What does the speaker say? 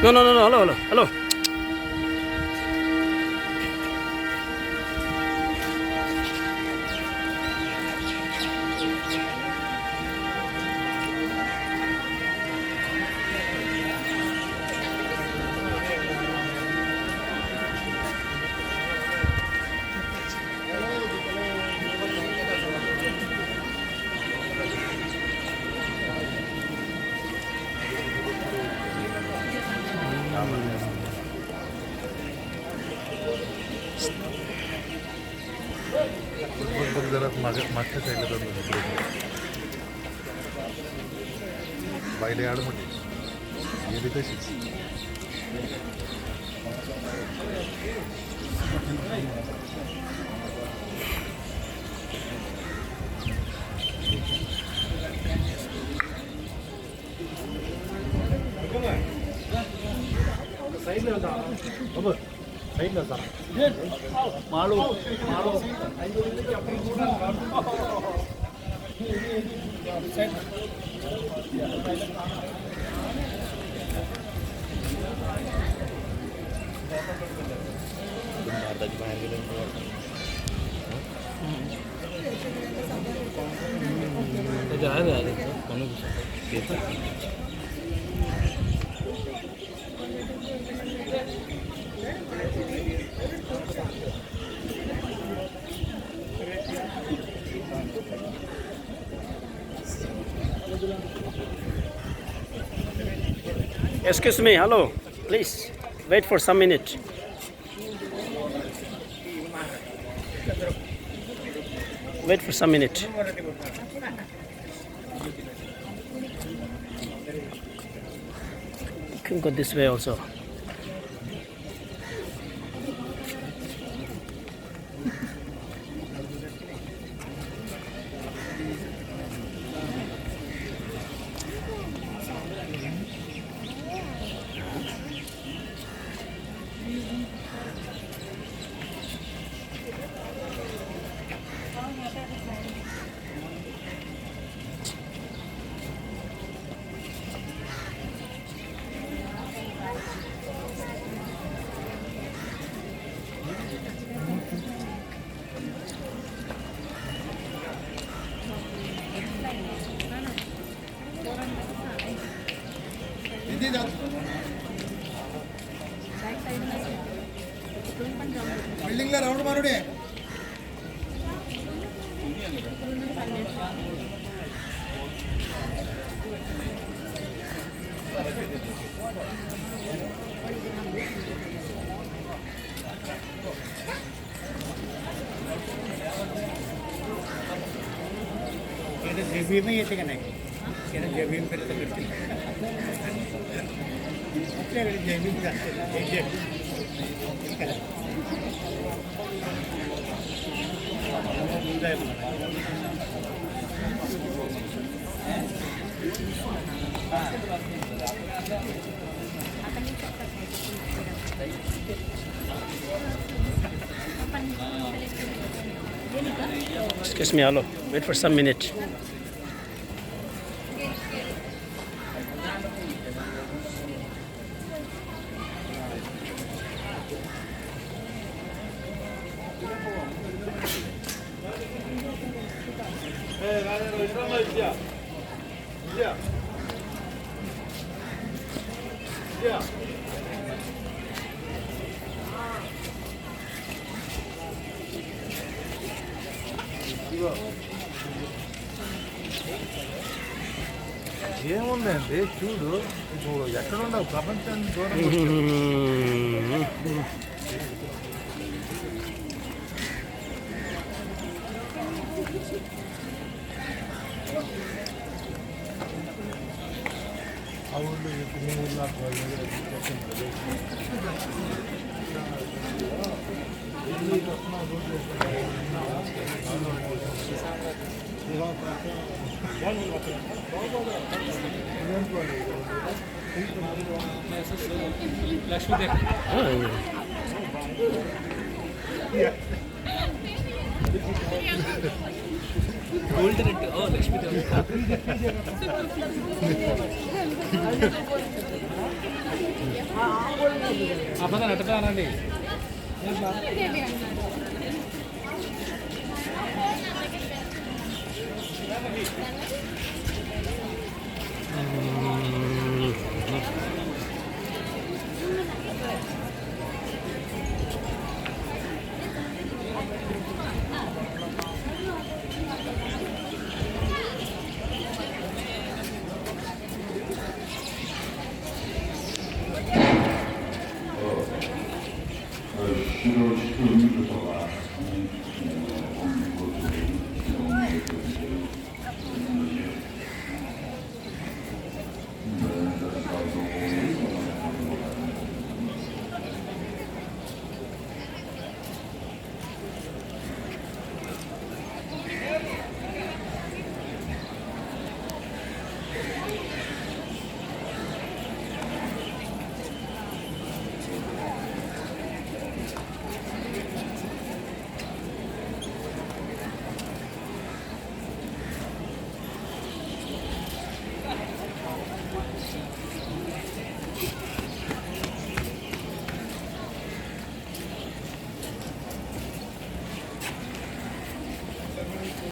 No, no, no, no. Hello, hello, hello. जरा मागच्या साईडला जातो बायले आडमोठी गेली तशीच माळू भारताची बाहेर गेले Excuse me, hello, please wait for some minute. Wait for some minute. You can go this way also. बिल्डिंगला राऊंड मारू दे जेबी में येते का नाही जेबी में करते आपल्याकडे जेबी जास्त Excuse me, hello, wait for some minute. ఏముందండి చూడు ఇప్పుడు ఎక్కడ ఉండవు ప్రపంచాన్ని దూరం ఆ ఊళ్ళో మీ ఊళ్ళో लक्ष्मी देख గోల్డ్ రెడ్ ఓ లక్ష్మీ అబ్బా అట్టనండి